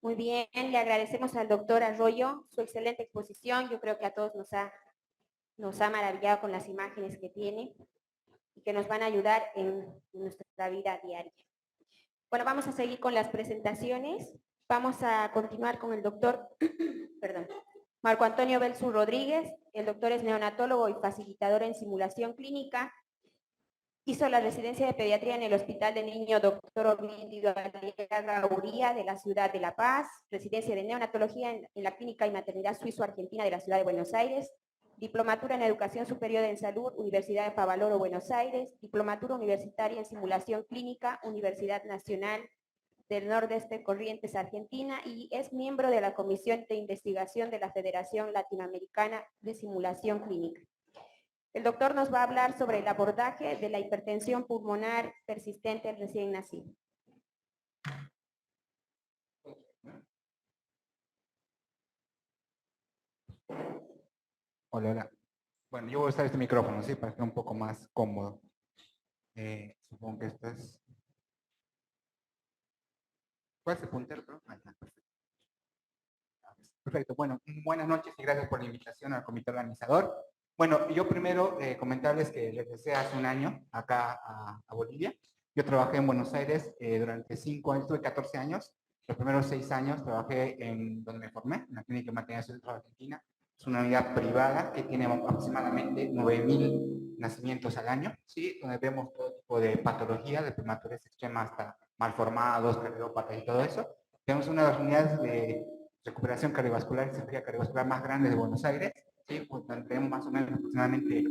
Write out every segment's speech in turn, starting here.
Muy bien, le agradecemos al doctor Arroyo su excelente exposición. Yo creo que a todos nos ha maravillado con las imágenes que tiene y que nos van a ayudar en nuestra vida diaria. Bueno, vamos a seguir con las presentaciones. Vamos a continuar con el doctor, perdón, Marco Antonio Belsu Rodríguez. El doctor es neonatólogo y facilitador en simulación clínica. Hizo la residencia de pediatría en el Hospital de Niño Dr. Ovidio Aliaga Uría de la ciudad de La Paz, residencia de neonatología en la Clínica y Maternidad Suizo-Argentina de la ciudad de Buenos Aires, diplomatura en Educación Superior en Salud, Universidad de Favaloro, Buenos Aires, diplomatura universitaria en Simulación Clínica, Universidad Nacional del Nordeste Corrientes, Argentina, y es miembro de la Comisión de Investigación de la Federación Latinoamericana de Simulación Clínica. El doctor nos va a hablar sobre el abordaje de la hipertensión pulmonar persistente en recién nacido. Hola, hola. Bueno, yo voy a usar este micrófono, ¿sí? Para que sea un poco más cómodo. Supongo que esto es... ¿Cuál es el puntero? Perfecto. Perfecto. Bueno, buenas noches y gracias por la invitación al comité organizador. Bueno, yo primero comentarles que regresé hace un año acá a Bolivia. Yo trabajé en Buenos Aires durante 5 años, tuve 14 años. Los primeros 6 años trabajé en donde me formé, en la Clínica de Maternidad Centro de Argentina. Es una unidad privada que tiene aproximadamente 9.000 nacimientos al año, ¿sí? Donde vemos todo tipo de patología, de prematures extremas hasta malformados, cardiópatas y todo eso. Tenemos una de las unidades de recuperación cardiovascular y cirugía cardiovascular más grande de Buenos Aires, ¿sí? Pues, tenemos más o menos aproximadamente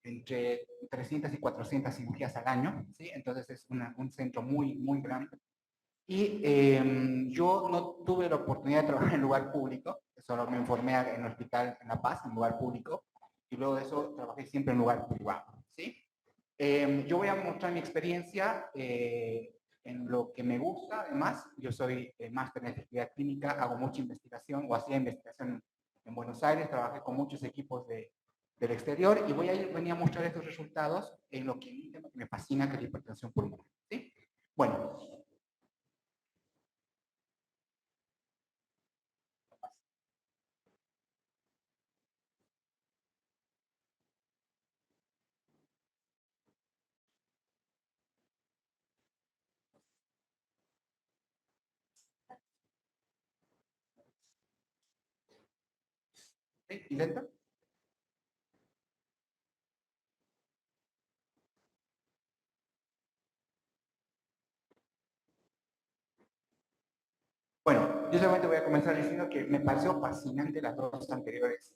entre 300 y 400 cirugías al año, ¿sí? Entonces es un centro muy, muy grande. Y yo no tuve la oportunidad de trabajar en lugar público, solo me informé en el hospital en La Paz, en lugar público, y luego de eso trabajé siempre en lugar privado, ¿sí? Yo voy a mostrar mi experiencia en lo que me gusta, además, yo soy máster en efectividad clínica, hago mucha investigación, o hacía investigación en Buenos Aires, trabajé con muchos equipos del exterior, y venía a mostrar estos resultados en lo que, un tema que me fascina, que es la hipertensión pulmonar, ¿sí? Bueno, ¿sí? ¿Intento? Bueno, yo solamente voy a comenzar diciendo que me pareció fascinante las dos anteriores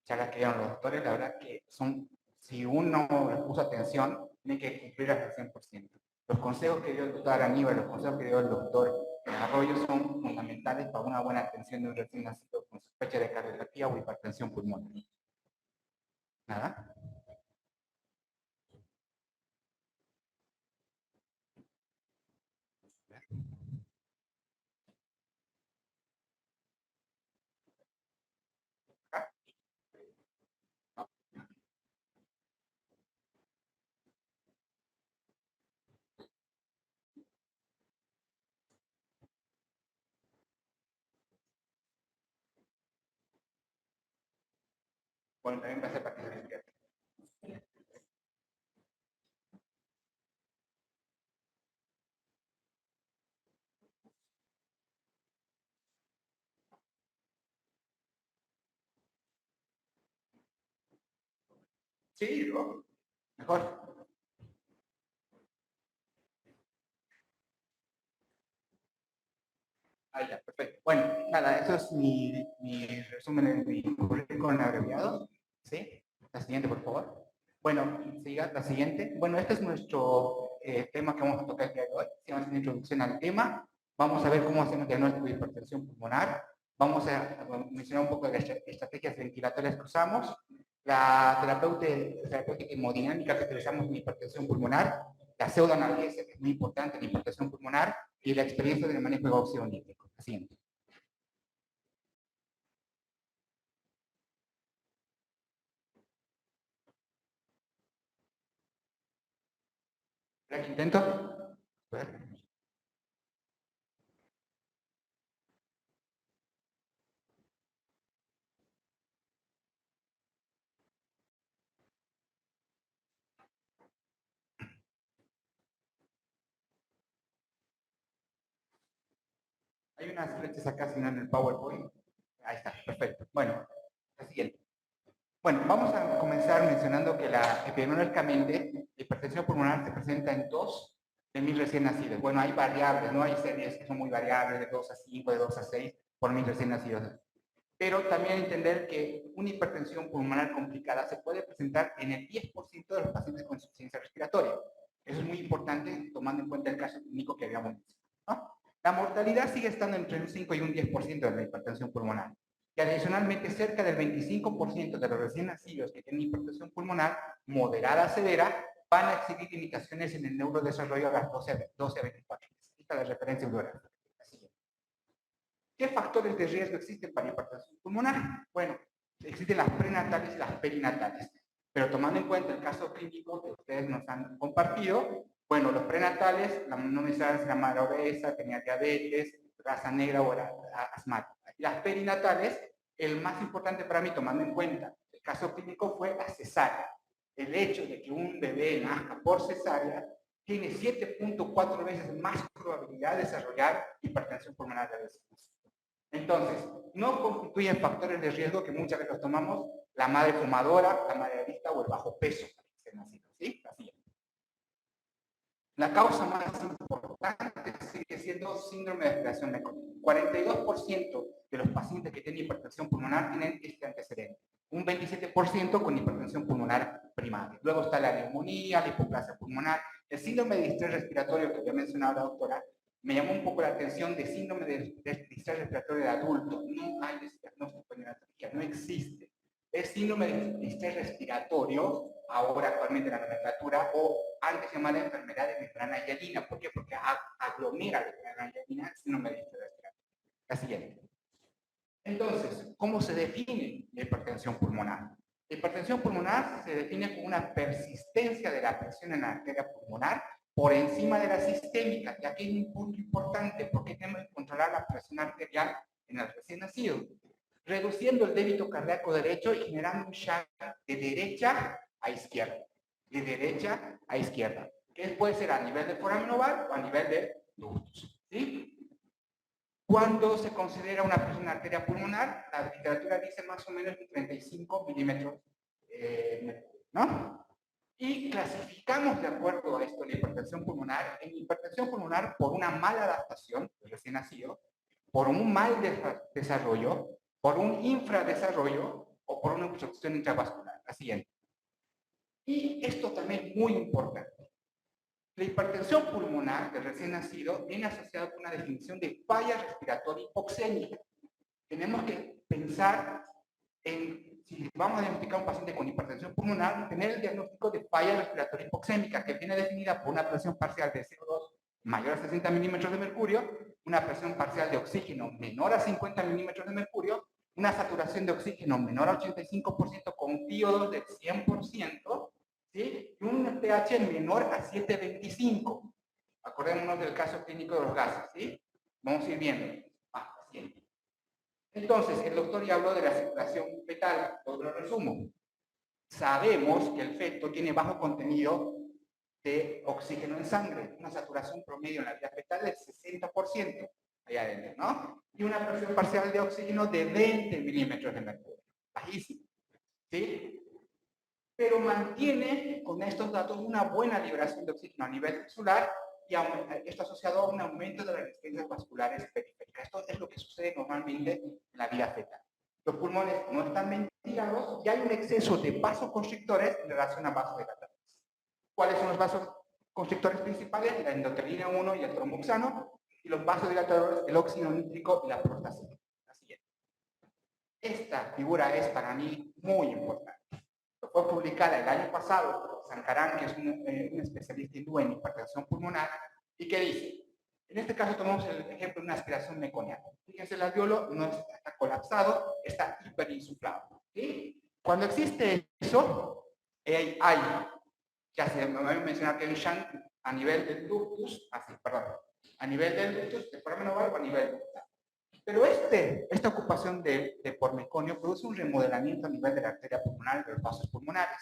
charlas que dieron los doctores. La verdad que son, si uno les puso atención, tiene que cumplirlas al 100%. Los consejos que dio el doctor Aníbal, los consejos que dio el doctor Arroyo son fundamentales para una buena atención de un recién nacido con sospecha de cardiopatía o hipertensión pulmonar. Nada. Bueno, también va a ser para que se despierte. Sí, ¿no? Mejor. Ah, ya, perfecto. Bueno, nada, eso es mi resumen de mi currículum abreviado. ¿Sí? La siguiente, por favor. Bueno, siga la siguiente. Bueno, este es nuestro tema que vamos a tocar el día de hoy. Hacemos una introducción al tema. Vamos a ver cómo hacemos diagnóstico de hipertensión pulmonar. Vamos a mencionar un poco de las estrategias ventilatorias que usamos, la terapéutica hemodinámica que utilizamos en hipertensión pulmonar, la pseudoanalgesia, que es muy importante en hipertensión pulmonar, y la experiencia del manejo de óxido nítrico. La siguiente. ¿Intento? unas flechas acá, sino en el PowerPoint. Ahí está, perfecto. Bueno, la siguiente. Bueno, vamos a comenzar mencionando que epidemiológicamente la hipertensión pulmonar se presenta en 2 de 1000 recién nacidos. Bueno, hay variables, ¿no? Hay series que son muy variables, de 2 a 5, de 2 a 6 por 1000 recién nacidos. Pero también entender que una hipertensión pulmonar complicada se puede presentar en el 10% de los pacientes con insuficiencia respiratoria. Eso es muy importante tomando en cuenta el caso clínico que habíamos visto, ¿no? La mortalidad sigue estando entre un 5 y un 10% de la hipertensión pulmonar. Y adicionalmente, cerca del 25% de los recién nacidos que tienen hipertensión pulmonar moderada a severa van a exhibir limitaciones en el neurodesarrollo a las 12 a 24 meses. Esta es la referencia bibliográfica. ¿Qué factores de riesgo existen para hipertensión pulmonar? Bueno, existen las prenatales y las perinatales. Pero tomando en cuenta el caso clínico que ustedes nos han compartido, bueno, los prenatales, la nominal era madre obesa, tenía diabetes, raza negra o era asmática. Y las perinatales, el más importante para mí, tomando en cuenta el caso clínico, fue la cesárea. El hecho de que un bebé nazca por cesárea tiene 7.4 veces más probabilidad de desarrollar hipertensión pulmonar de recién nacido. Entonces, no constituyen factores de riesgo que muchas veces los tomamos la madre fumadora, la madre adicta o el bajo peso. ¿Sí? Así es. La causa más importante sigue siendo síndrome de aspiración mecánica. 42% de los pacientes que tienen hipertensión pulmonar tienen este antecedente. Un 27% con hipertensión pulmonar primaria. Luego está la neumonía, la hipoplasia pulmonar, el síndrome de distrés respiratorio que había mencionado la doctora. Me llamó un poco la atención de síndrome de distrés respiratorio de adulto. No hay diagnóstico de neurología, no existe. Es síndrome de distrés respiratorio, ahora actualmente en la nomenclatura, o antes llamada enfermedad de membrana hialina. ¿Por qué? Porque aglomera la membrana hialina, síndrome de distrés respiratorio. La siguiente. Entonces, ¿cómo se define la hipertensión pulmonar? La hipertensión pulmonar se define como una persistencia de la presión en la arteria pulmonar por encima de la sistémica. Y aquí hay un punto importante, porque tenemos que controlar la presión arterial en el recién nacido, reduciendo el débito cardíaco derecho y generando un shunt de derecha a izquierda. De derecha a izquierda. Que puede ser a nivel de foramen oval o a nivel de ductus. ¿Sí? Cuando se considera una presión arteria pulmonar, la literatura dice más o menos 35 milímetros, ¿no? Y clasificamos de acuerdo a esto la hipertensión pulmonar en hipertensión pulmonar por una mala adaptación del recién nacido, por un mal desarrollo, por un infradesarrollo o por una obstrucción intravascular. La siguiente. Y esto también es muy importante. La hipertensión pulmonar del recién nacido viene asociada con una definición de falla respiratoria hipoxémica. Tenemos que pensar en, si vamos a diagnosticar a un paciente con hipertensión pulmonar, tener el diagnóstico de falla respiratoria hipoxémica, que viene definida por una presión parcial de CO2 mayor a 60 milímetros de mercurio, una presión parcial de oxígeno menor a 50 milímetros de mercurio, una saturación de oxígeno menor a 85% con PO2 del 100%, ¿sí? Y un pH menor a 7.25. Acordémonos del caso clínico de los gases, ¿sí? Vamos a ir viendo. Siguiente. Entonces, el doctor ya habló de la circulación fetal, lo resumo. Sabemos que el feto tiene bajo contenido de oxígeno en sangre, una saturación promedio en la vida fetal del 60%, allá adentro, ¿no? Y una presión parcial de oxígeno de 20 milímetros de mercurio, bajísimo, ¿sí? Pero mantiene con estos datos una buena liberación de oxígeno a nivel tisular y esto asociado a un aumento de las resistencias vasculares periféricas. Esto es lo que sucede normalmente en la vida fetal. Los pulmones no están ventilados y hay un exceso de vasoconstrictores en relación a vasodilatadores. ¿Cuáles son los vasoconstrictores principales? La endothelina 1 y el tromboxano, y los vasodilatadores, el óxido nítrico y la prostacina. La siguiente. Esta figura es para mí muy importante. Fue publicada el año pasado por Sankaran, que es un especialista hindú en hipertensión pulmonar, y que dice, en este caso tomamos el ejemplo de una aspiración meconiana. Fíjense, el alveolo no está colapsado, está hiperinsuflado. ¿Sí? Cuando existe eso, ya se me va a mencionar que hay un shunt a nivel del ductus, a nivel del ductus, de foramen oval o a nivel ductal. Pero esta ocupación de por meconio produce un remodelamiento a nivel de la arteria pulmonar y de los vasos pulmonares,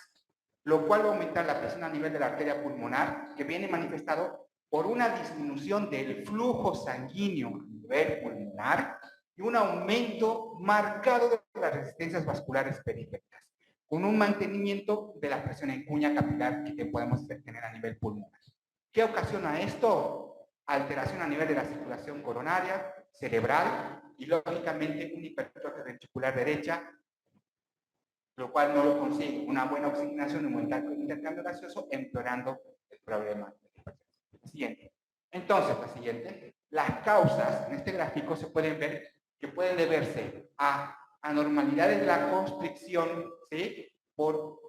lo cual va a aumentar la presión a nivel de la arteria pulmonar, que viene manifestado por una disminución del flujo sanguíneo a nivel pulmonar y un aumento marcado de las resistencias vasculares periféricas, con un mantenimiento de la presión en cuña capilar que podemos tener a nivel pulmonar. ¿Qué ocasiona esto? Alteración a nivel de la circulación coronaria, cerebral y lógicamente una hipertrofia ventricular derecha, lo cual no lo consigue una buena oxigenación y un buen intercambio gaseoso, empeorando el problema. Siguiente. Entonces, la siguiente, las causas en este gráfico se pueden ver que pueden deberse a anormalidades de la constricción, ¿sí?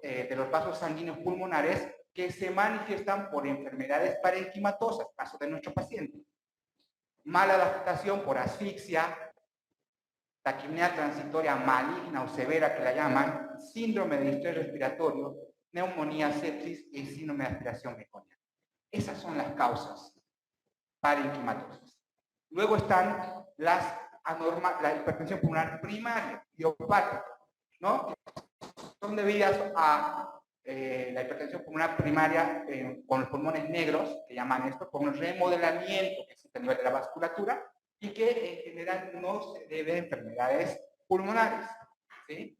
De los vasos sanguíneos pulmonares que se manifiestan por enfermedades parenquimatosas, caso de nuestro paciente. Mala adaptación por asfixia, taquipnea transitoria maligna o severa que la llaman, síndrome de distrés respiratorio, neumonía, sepsis y síndrome de aspiración meconiana. Esas son las causas parenquimatosas. Luego están la hipertensión pulmonar primaria, idiopática, ¿no? Son debidas a la hipertensión pulmonar primaria con los pulmones negros, que llaman esto, con el remodelamiento que existe a nivel de la vasculatura y que en general no se debe a enfermedades pulmonares, ¿sí?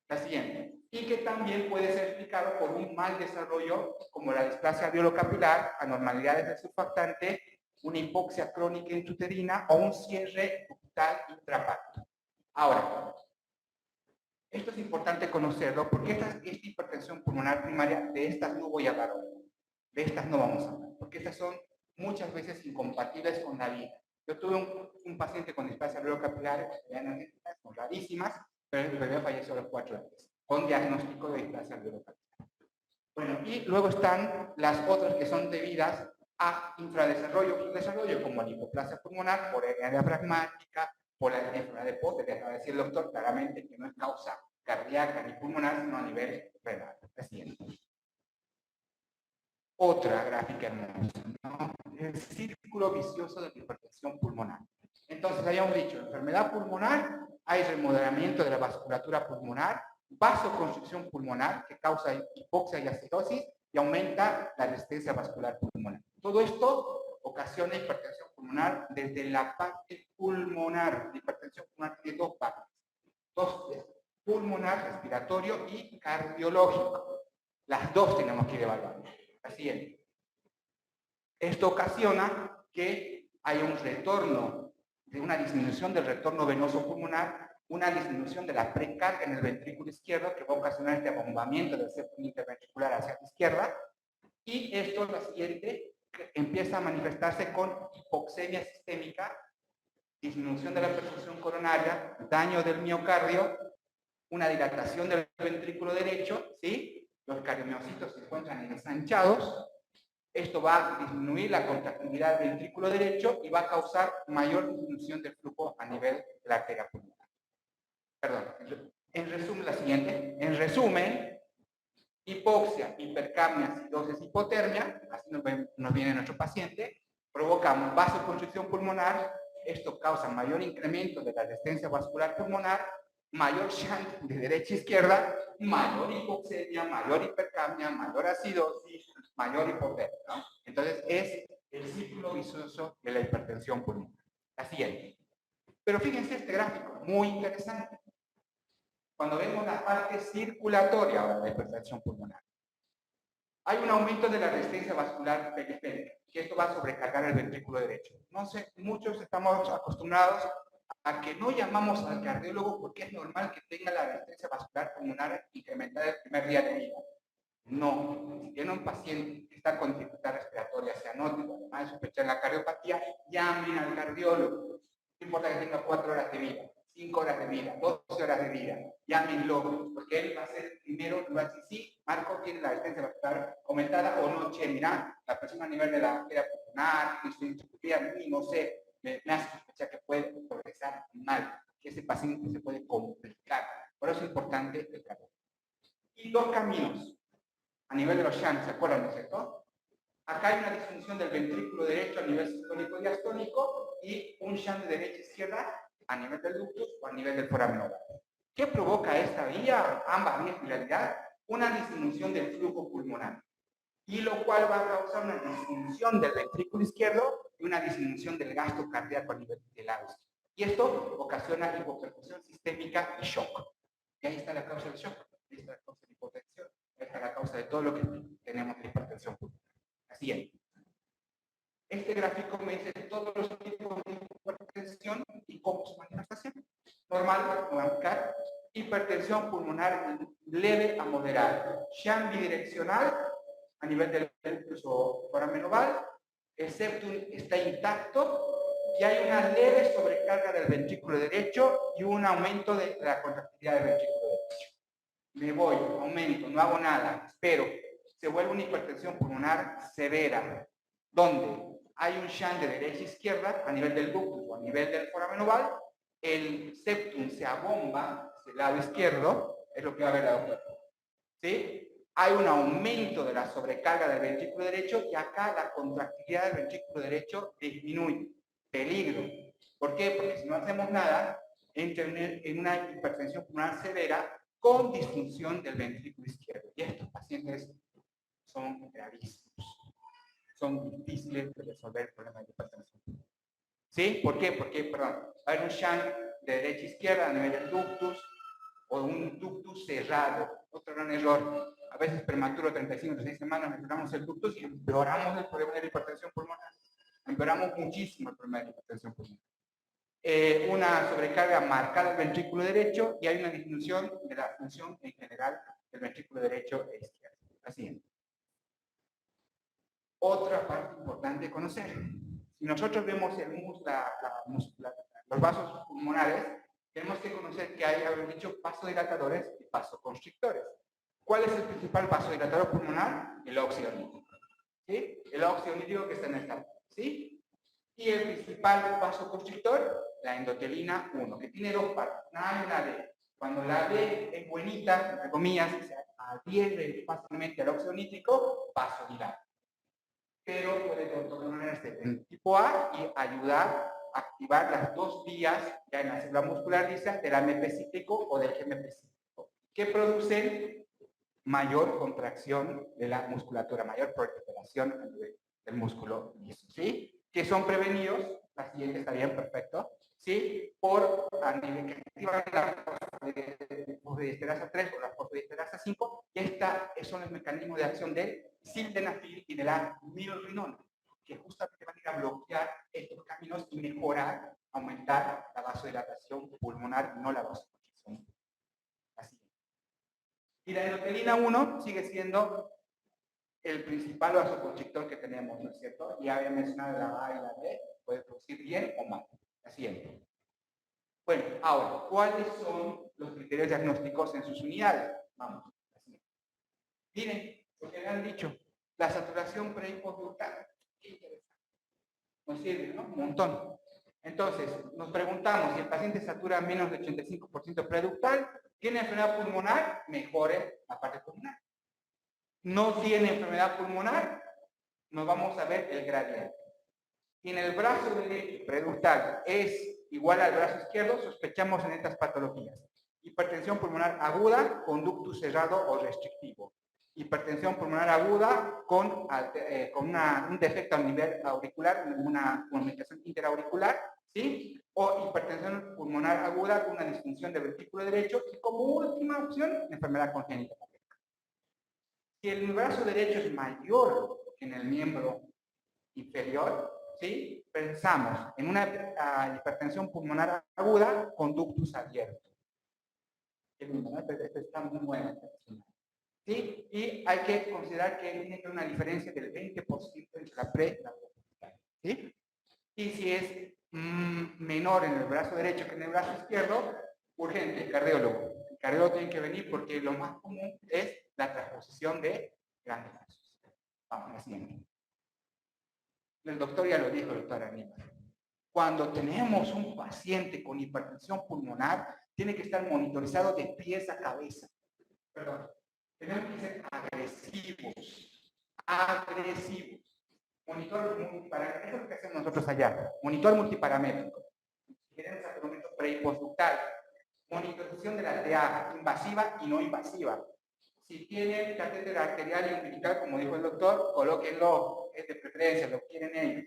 La siguiente. Y que también puede ser explicado por un mal desarrollo como la displasia alveolo-capilar, anormalidades del surfactante, una hipoxia crónica intrauterina o un cierre ductal intrapacto. Ahora, esto es importante conocerlo porque esta hipertensión pulmonar primaria, de estas no voy a hablar hoy. De estas no vamos a hablar, porque estas son muchas veces incompatibles con la vida. Yo tuve un paciente con displasia alveolo-capilar, son rarísimas, pero el bebé falleció a los 4 años, con diagnóstico de displasia alveolo-capilar. Bueno, y luego están las otras que son debidas a infradesarrollo o subdesarrollo, como la hipoplasia pulmonar, por hernia diafragmática, por la enfermedad de Potter, que acaba de decir el doctor claramente que no es causa cardíaca ni pulmonar, sino a nivel renal. La siguiente. Otra gráfica hermosa, ¿no? El círculo vicioso de la hipertensión pulmonar. Entonces, habíamos dicho, enfermedad pulmonar, hay remodelamiento de la vasculatura pulmonar, vasoconstricción pulmonar, que causa hipoxia y acidosis, y aumenta la resistencia vascular pulmonar. Todo esto ocasiona hipertensión pulmonar desde la parte pulmonar. La hipertensión pulmonar tiene dos partes. Dos, pulmonar, respiratorio y cardiológico. Las dos tenemos que ir evaluando. La siguiente. Esto ocasiona que haya un retorno, de una disminución del retorno venoso pulmonar, una disminución de la precarga en el ventrículo izquierdo que va a ocasionar este abombamiento del septum interventricular hacia la izquierda. Y esto, la siguiente, empieza a manifestarse con hipoxemia sistémica, disminución de la perfusión coronaria, daño del miocardio, una dilatación del ventrículo derecho, ¿sí? Los cardiomiocitos se encuentran ensanchados. Esto va a disminuir la contractilidad del ventrículo derecho y va a causar mayor disminución del flujo a nivel de la arteria pulmonar. Perdón, en resumen, la siguiente. En resumen, hipoxia, hipercapnia, acidosis, hipotermia, así nos viene nuestro paciente, provoca vasoconstricción pulmonar, esto causa mayor incremento de la resistencia vascular pulmonar, mayor shunt de derecha a izquierda, mayor hipoxemia, mayor hipercapnia, mayor acidosis, mayor hipotermia, ¿no? Entonces es el círculo vicioso de la hipertensión pulmonar. La siguiente. Pero fíjense este gráfico, muy interesante. Cuando vemos la parte circulatoria de la hipertensión pulmonar, hay un aumento de la resistencia vascular periférica, que esto va a sobrecargar el ventrículo derecho. No sé, muchos estamos acostumbrados a que no llamamos al cardiólogo porque es normal que tenga la resistencia vascular pulmonar incrementada el primer día de vida. No, si tiene un paciente que está con dificultad respiratoria cianótica, además de sospechar la cardiopatía, llamen al cardiólogo. No importa que tenga 4 horas de vida, 5 horas de vida, 12 horas de vida, llámenlo, porque él va a ser el primero, va a decir, sí, Marco tiene la resistencia vascular aumentada o no, che, mira, la persona a nivel de la arteria pulmonar, no sé, me hace sospechar que puede progresar mal, que ese paciente se puede complicar. Por eso es importante el cardiólogo. Y dos caminos a nivel de los shunts, ¿se acuerdan, no es cierto? Acá hay una disfunción del ventrículo derecho a nivel sistólico y diastólico y un shunt de derecha a izquierda a nivel del ductus o a nivel del foramen oval. ¿Qué provoca esta vía? Ambas vías en realidad, una disminución del flujo pulmonar y lo cual va a causar una disfunción del ventrículo izquierdo y una disminución del gasto cardíaco a nivel del lado izquierdo. Y esto ocasiona hipoperfusión sistémica y shock. Y ahí está la causa del shock, ahí está la causa de hipotensión, ahí está la causa de todo lo que tenemos de hipertensión pulmonar. Así es. Este gráfico me dice todos los tipos de hipertensión y cómo su manifestación. Normal, marcar hipertensión pulmonar leve a moderada, shunt bidireccional a nivel del pulso foramenoval, el septum está intacto y hay una leve sobrecarga del ventrículo derecho y un aumento de la contractilidad del ventrículo derecho. Me voy, aumento, no hago nada, espero. Se vuelve una hipertensión pulmonar severa, donde hay un shunt de derecha a izquierda a nivel del ductus o a nivel del foramenoval, el septum se abomba hacia el lado izquierdo, es lo que va a ver la doctora. ¿Sí? Hay un aumento de la sobrecarga del ventrículo derecho y acá la contractilidad del ventrículo derecho disminuye. Peligro. ¿Por qué? Porque si no hacemos nada, entra en una hipertensión pulmonar severa con disfunción del ventrículo izquierdo. Y estos pacientes son gravísimos. Son difíciles de resolver el problema de hipertensión. ¿Sí? ¿Por qué? Porque, perdón, hay un shunt de derecha a izquierda a nivel del ductus o un ductus cerrado. Otro gran error. A veces prematuro, 35, 36 semanas, mejoramos el ductus y empeoramos el problema de la hipertensión pulmonar. Empeoramos muchísimo el problema de la hipertensión pulmonar. Una sobrecarga marcada del ventrículo derecho y hay una disminución de la función en general del ventrículo derecho e izquierdo. La siguiente. Otra parte importante de conocer. Si nosotros vemos los vasos pulmonares, tenemos que conocer que hay, haber dicho, vasodilatadores y vasoconstrictores. ¿Cuál es el principal vasodilatador pulmonar? El óxido nítrico. ¿Sí? El óxido nítrico que está en esta. ¿Sí? Y el principal vasoconstrictor, la endotelina 1, que tiene dos partes, una A y una B. Cuando la B es buenita, entre comillas, se adhiere fácilmente al óxido nítrico, vasodilata. Pero puede tornarse en tipo A y ayudar a activar las dos vías ya en la célula muscular lisa del AMP cíclico o del GMP cíclico, que producen mayor contracción de la musculatura, mayor proliferación del músculo liso, ¿sí? Que son prevenidos, la siguiente está bien, perfecto, ¿sí? Por que activan la fosfodiesterasa 3 o la fosfodiesterasa 5, y son los mecanismos de acción del sildenafil y de la mirorrinona, que justamente van a ir a bloquear estos caminos y mejorar, aumentar la vasodilatación pulmonar, no la vasoconstricción. Así. Y la endotelina 1 sigue siendo el principal vasoconstrictor que tenemos, ¿no es cierto? Ya había mencionado la A y la B, puede producir bien o mal. La siguiente. Bueno, ahora, ¿cuáles son los criterios diagnósticos en sus unidades? Vamos, la siguiente. Miren, lo que le han dicho, la saturación pre- y postductal. Qué interesante. Nos sirve, ¿no? Un montón. Entonces, nos preguntamos si el paciente satura menos de 85% preductal, ¿tiene enfermedad pulmonar? Mejore la parte pulmonar. No tiene enfermedad pulmonar, nos vamos a ver el gradiente. Si en el brazo derecho preductal es igual al brazo izquierdo, sospechamos en estas patologías. Hipertensión pulmonar aguda con ductus cerrado o restrictivo. Hipertensión pulmonar aguda con un defecto a nivel auricular, una comunicación interauricular, ¿sí? O hipertensión pulmonar aguda con una disfunción del ventrículo derecho y como última opción, enfermedad congénita. Si el brazo derecho es mayor que en el miembro inferior, ¿sí? Pensamos en una hipertensión pulmonar aguda con ductus abierto. Esto está muy bueno. ¿Sí? Y hay que considerar que tiene que haber una diferencia del 20% entre la pre y la post. ¿Sí? Y si es menor en el brazo derecho que en el brazo izquierdo, urgente, cardiólogo. El cardiólogo tiene que venir porque lo más común es la transposición de grandes vasos. Vamos a la siguiente. El doctor ya lo dijo, doctor Aníbal. Cuando tenemos un paciente con hipertensión pulmonar, tiene que estar monitorizado de pies a cabeza. Perdón. Tenemos que ser agresivos. Agresivos. Monitor multiparamétrico. Eso es lo que hacemos nosotros allá. Monitor multiparamétrico. Queremos hacer un momento pre y postductal. Monitorización de la TA, invasiva y no invasiva. Si tienen catéter arterial y umbilical, como dijo el doctor, colóquenlo, es de preferencia, lo quieren ellos.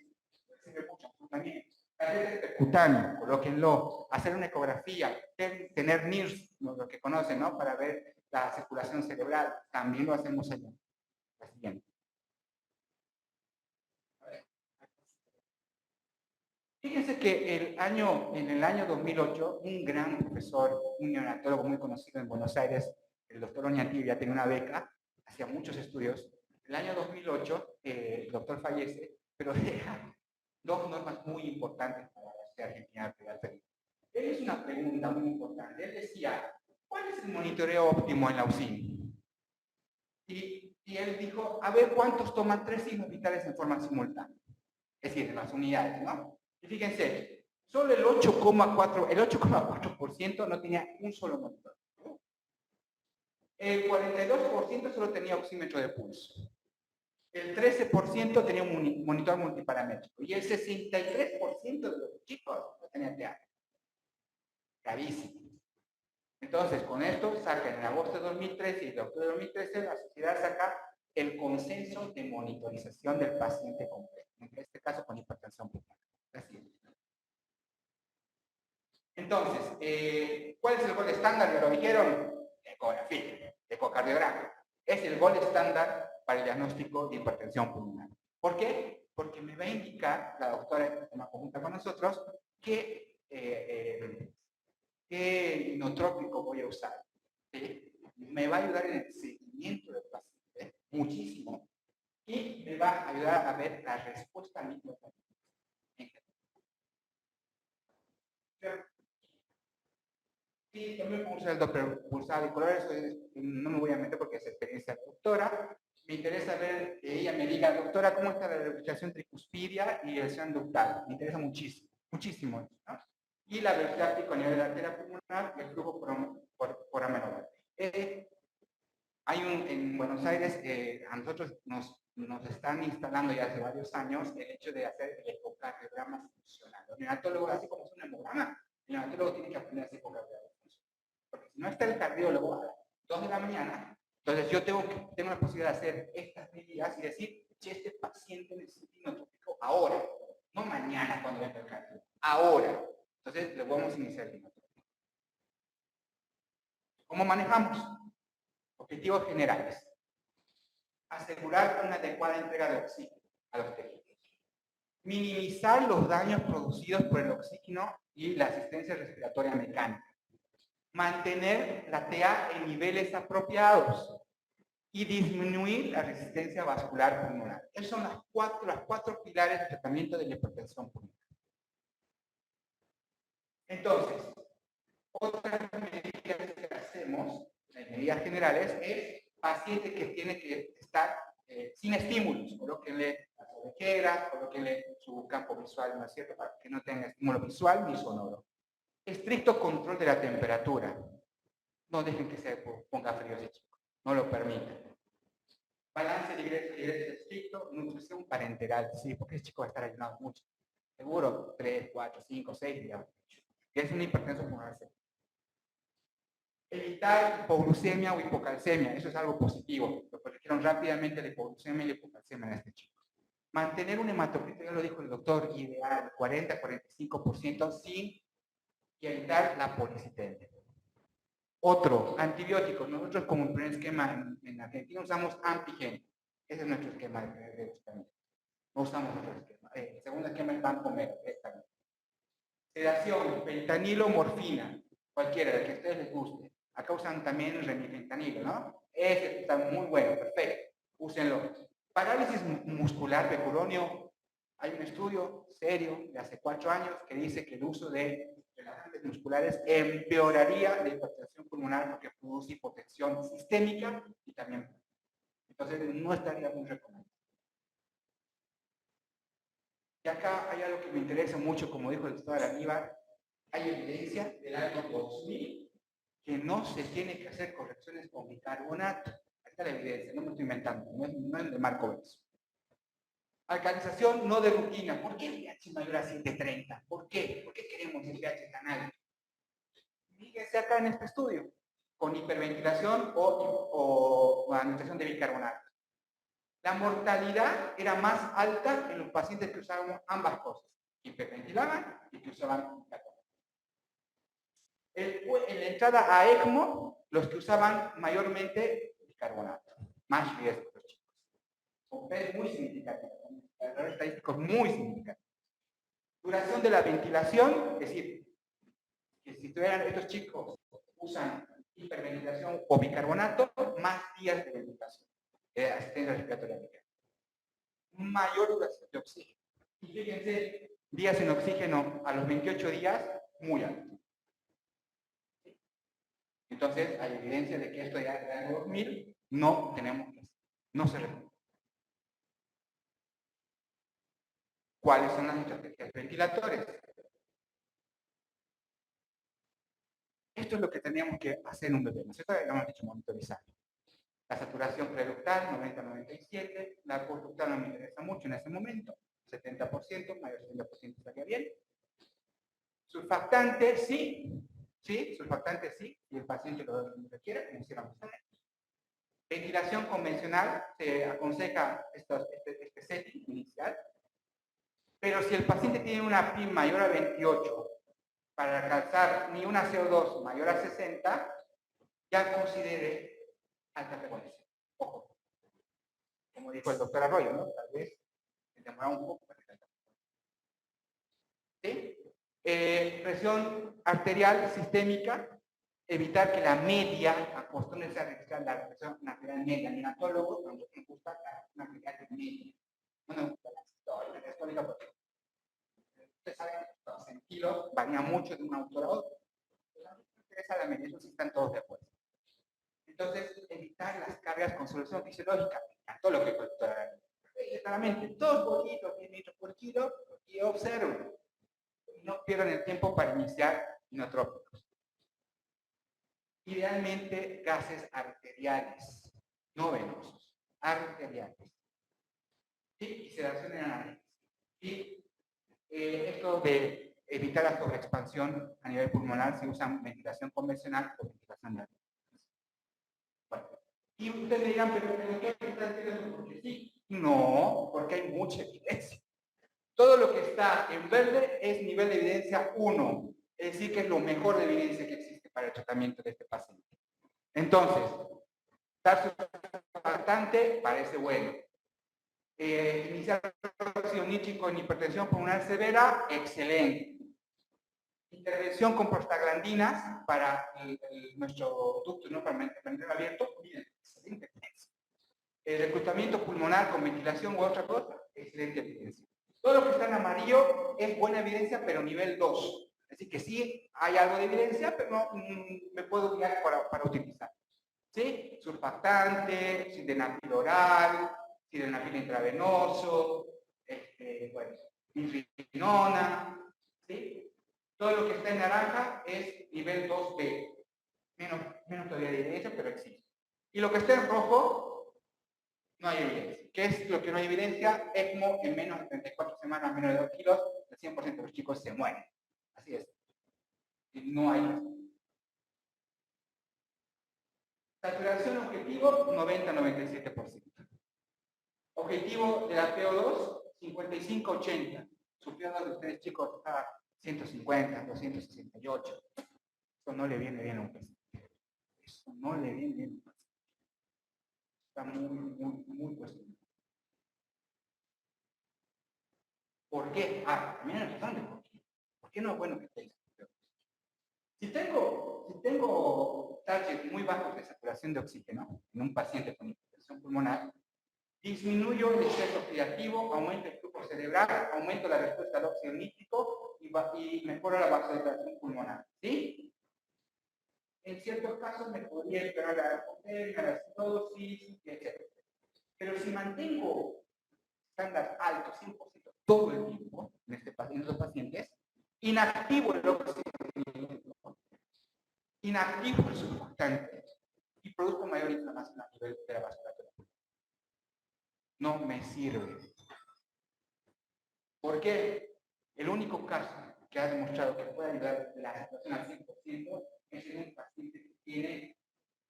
Sirve mucho también. Catéter percutáneo, colóquenlo. Hacer una ecografía, tener NIRS, lo que conocen, ¿no? Para ver la circulación cerebral, también lo hacemos allá. La siguiente. Fíjense que en el año 2008, un gran profesor, un neonatólogo muy conocido en Buenos Aires, el doctor Oñatibia, tenía una beca, hacía muchos estudios. En el año 2008, el doctor fallece, pero deja dos normas muy importantes para la Universidad Argentina de Perú. Él hizo una pregunta muy importante. Él decía, ¿cuál es el monitoreo óptimo en la UCI? Y él dijo, a ver cuántos toman 3 signos vitales en forma simultánea. Es decir, en las unidades, ¿no? Y fíjense, solo el 8,4% no tenía un solo monitor. El 42% solo tenía oxímetro de pulso. El 13% tenía un monitor multiparamétrico. Y el 63% de los chicos no tenían TEA. Gravísimo. Entonces, con esto saca en agosto de 2013 y de octubre de 2013, la sociedad saca el consenso de monitorización del paciente completo. En este caso, con hipertensión pulmonar. Así. Entonces, ¿cuál es el gol estándar? ¿Ya lo dijeron? Ecografía, ecocardiograma. Es el gol estándar para el diagnóstico de hipertensión pulmonar. ¿Por qué? Porque me va a indicar, la doctora en conjunta con nosotros, qué inotrópico voy a usar. ¿Sí? Me va a ayudar en el seguimiento del paciente, muchísimo, y me va a ayudar a ver la respuesta al mismo tiempo. Sí, también puedo usar el Doppler pulsado y color, no me voy a meter porque es experiencia doctora. Me interesa ver que ella me diga, doctora, ¿cómo está la respiración tricuspidia y el sean ductal? Me interesa muchísimo, muchísimo. ¿No? Y la velocidad pico a nivel de la arteria pulmonar y el flujo por amenorral. En Buenos Aires, a nosotros nos están instalando ya hace varios años el hecho de hacer el ecocardiograma funcional. Los neonatólogos, así como es un hemograma, el neonatólogo tiene que aprender a hacer ecocardiograma funcional. Porque si no está el cardiólogo a las 2 de la mañana, entonces yo tengo la posibilidad de hacer estas medidas y decir, che, este paciente necesita inotrópico ahora, no mañana cuando venga el cardiólogo, ahora. Entonces le vamos a iniciar el inotrópico. ¿Cómo manejamos? Objetivos generales. Asegurar una adecuada entrega de oxígeno a los tejidos. Minimizar los daños producidos por el oxígeno y la asistencia respiratoria mecánica. Mantener la TA en niveles apropiados y disminuir la resistencia vascular pulmonar. Esos son los cuatro pilares de tratamiento de la hipertensión pulmonar. Entonces, otras medidas que hacemos, las medidas generales, es paciente que tiene que estar sin estímulos. Colóquenle las orejeras, colóquenle su campo visual, ¿no es cierto?, para que no tenga estímulo visual ni sonoro. Estricto control de la temperatura. No dejen que se ponga frío ese chico. No lo permitan. Balance de ingresos y egresos estricto. Nutrición parenteral. Sí, porque ese chico va a estar ayunado mucho. Seguro 3, 4, 5, 6 días. Y es una hipertensión pulmonar. Evitar hipoglucemia o hipocalcemia. Eso es algo positivo. Lo corrigieron rápidamente la hipoglucemia y la hipocalcemia en este chico. Mantener un hematocrito, ya lo dijo el doctor, ideal, 40-45% sin y evitar la policitemia. Otro, antibióticos. Nosotros como primer esquema en Argentina usamos Ampigen. Ese es nuestro esquema de tratamiento. No usamos otro esquema. El segundo esquema es Vancomero. Sedación, fentanilo, morfina. Cualquiera, el que a ustedes les guste. Acá usan también remifentanilo, ¿no? Ese está muy bueno, perfecto. Úsenlo. Parálisis muscular pecuronio. Hay un estudio serio de hace 4 años que dice que el uso de relajantes musculares empeoraría la hipertensión pulmonar porque produce hipotensión sistémica y también. Entonces no estaría muy recomendado. Y acá hay algo que me interesa mucho, como dijo el doctor Aníbal, hay evidencia del año 2000 que no se tiene que hacer correcciones con bicarbonato. Ahí está la evidencia, no me estoy inventando, no es de Marco Benzo. Alcalización no de rutina. ¿Por qué el pH mayor a 730? ¿Por qué? ¿Por qué queremos el pH tan alto? Fíjense acá en este estudio. con hiperventilación o administración de bicarbonato. La mortalidad era más alta en los pacientes que usaban ambas cosas, hiperventilaban y que usaban bicarbonato. En la entrada a ECMO, los que usaban mayormente bicarbonato, más riesgo los chicos. Con P muy significativos, errores estadísticos muy significativos. Duración de la ventilación, es decir, que si tuvieran estos chicos usan hiperventilación o bicarbonato, más días de ventilación, asistencia respiratoria mecánica. Mayor duración de oxígeno. Y fíjense, días en oxígeno a los 28 días, muy alto. Entonces, hay evidencia de que esto ya de año 2000 no tenemos que hacer, no se recomienda. ¿Cuáles son las estrategias ventilatorias? Esto es lo que teníamos que hacer en un bebé, ¿no es cierto? Lo hemos dicho, monitorizar. La saturación preductal, 90-97, la postductal no me interesa mucho en ese momento, 70%, mayor 70% estaría bien. Surfactante, sí, surfactante sí, y el paciente lo requiere, como hicieron ustedes. Ventilación convencional, se aconseja este setting inicial, pero si el paciente tiene una PIM mayor a 28, para alcanzar ni una CO2 mayor a 60, ya considere alta frecuencia. Ojo, como dijo el doctor Arroyo, ¿no? Tal vez se demora un poco para alcanzar. ¿Sí? Presión arterial sistémica, evitar que la media, acostúmbrense a registrar la presión arterial media. En hematólogos, cuando me gusta una arterial media. No me gusta la sistólica porque ustedes saben que los en kilos varía mucho de un autor a otro. Me interesa la media, eso sí están todos de acuerdo. Entonces, evitar las cargas con solución fisiológica. Me encantó lo que fue claramente, 2 poquitos, 10 litros por kilo, y observo. No pierdan el tiempo para iniciar inotrópicos. Idealmente, gases arteriales, no venosos, arteriales. ¿Sí? Y sedación en análisis. Y esto de evitar la sobreexpansión a nivel pulmonar se usa ventilación convencional o ventilación de bueno. Y ustedes me dirán, pero ¿qué estás diciendo? Porque sí. No, porque hay mucha evidencia. Todo lo que está en verde es nivel de evidencia 1, es decir, que es lo mejor de evidencia que existe para el tratamiento de este paciente. Entonces, dar surfactante parece bueno. Iniciar óxido nítrico en hipertensión pulmonar severa, excelente. Intervención con prostaglandinas para nuestro ducto, ¿no? Para mantener abierto, bien, excelente evidencia. El reclutamiento pulmonar con ventilación u otra cosa, excelente evidencia. Todo lo que está en amarillo es buena evidencia, pero nivel 2. Es decir, que sí hay algo de evidencia, pero no me puedo guiar para utilizar. ¿Sí? Surfactante, sildenafil oral, sildenafil intravenoso, bueno, nifrinona, ¿sí? Todo lo que está en naranja es nivel 2B. Menos todavía de evidencia, pero existe. Y lo que está en rojo, no hay evidencia. ¿Qué es lo que no hay evidencia? ECMO en menos de 34 semanas, menos de 2 kilos, el 100% de los chicos se mueren. Así es. Y no hay. Saturación objetivo, 90-97%. Objetivo de la PO2, 55-80. Su PO2 de ustedes, chicos, está 150, 268. Eso no le viene bien a un paciente. Eso no le viene bien a un paciente. Está muy cuestionado. ¿Por qué? También hay razón de por qué. ¿Por qué no es bueno que estéis? Si tengo targets muy bajos de saturación de oxígeno en un paciente con hipertensión pulmonar, disminuyo el estrés oxidativo, aumento el flujo cerebral, aumento la respuesta al óxido nítrico y mejoro la vasodilatación pulmonar. ¿Sí? En ciertos casos me podría esperar la hipotermia, la acidosis, etc. Pero si mantengo estándares altos, 100% todo el tiempo en estos pacientes, inactivo el óxido nítrico, inactivo el surfactante y produzco mayor inflamación a nivel de la vasculatura. No me sirve. ¿Por qué? El único caso que ha demostrado que puede ayudar la situación al 100% es en un paciente que tiene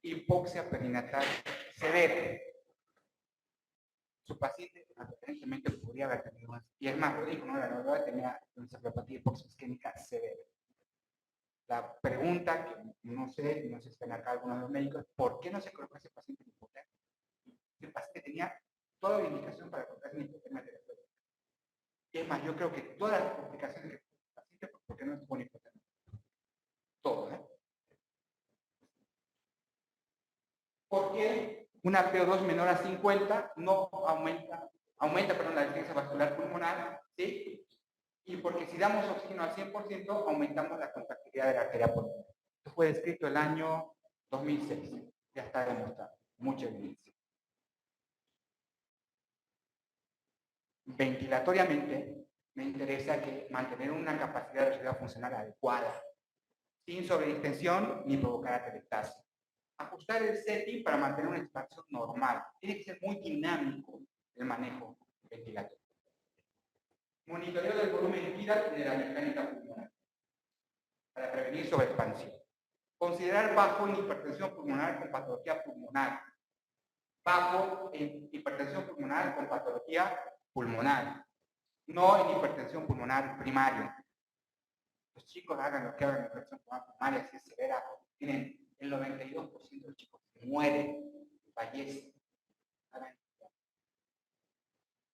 hipoxia perinatal severa. Su paciente aparentemente podría haber tenido más, y es más, lo dijo, ¿no? La verdad tenía encefalopatía hipoxia isquémica severa. La pregunta que no sé si están acá algunos de los médicos, ¿por qué no se colocó ese paciente en hipotermia? El paciente tenía toda la indicación para colocarse en hipotermia terapéutica. Y es más, yo creo que todas las complicaciones que tuvo el paciente, ¿por qué no estuvo en hipotermia? Todo, ¿eh? ¿Por qué una PO2 menor a 50 no aumenta la defensa vascular pulmonar? ¿Sí? Y porque si damos oxígeno al 100%, aumentamos la contractilidad de la arteria pulmonar. Esto fue descrito el año 2006. Ya está demostrado. Mucha evidencia. Ventilatoriamente, me interesa que mantener una capacidad de reserva funcional adecuada, sin sobredistensión ni provocar atelectasia. Ajustar el setting para mantener una expansión normal. Tiene que ser muy dinámico el manejo ventilatorio. Monitoreo del volumen vital y de la mecánica pulmonar para prevenir sobreexpansión. Considerar bajo en hipertensión pulmonar con patología pulmonar. Bajo en hipertensión pulmonar con patología pulmonar. No en hipertensión pulmonar primaria. Los chicos hagan lo que hagan en hipertensión pulmonar primaria, si es severa, tienen el 92% de los chicos que mueren, fallecen.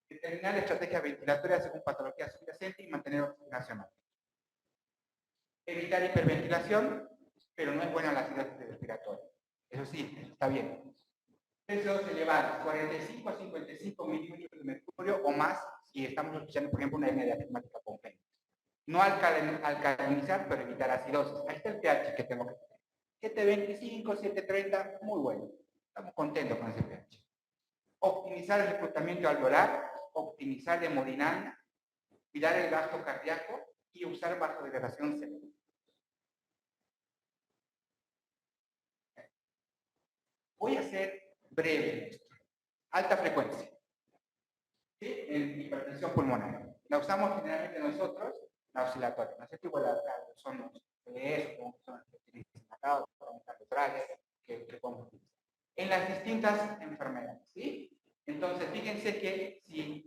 Determinar la estrategia ventilatoria según patología subyacente y mantener oxigenación. Evitar hiperventilación, pero no es buena la acidosis respiratoria. Eso sí, está bien. Precios elevados, 45 a 55 milímetros de mercurio o más si estamos utilizando, por ejemplo, una hernia diafragmática congénita. No alcalinizar, pero evitar acidosis. Ahí está el pH que tengo que tener. 725, 730, muy bueno. Estamos contentos con ese pH. Optimizar el reclutamiento alveolar, optimizar la hemodinamia, cuidar el gasto cardíaco y usar vasodilatación severa. Voy a ser breve. Alta frecuencia. ¿Sí? En hipertensión pulmonar. La usamos generalmente nosotros, la oscilatoria. No sé si igual acá son los PDS, como son los que utilizan acá, que podemos utilizar. En las distintas enfermedades. ¿Sí? Entonces, fíjense que si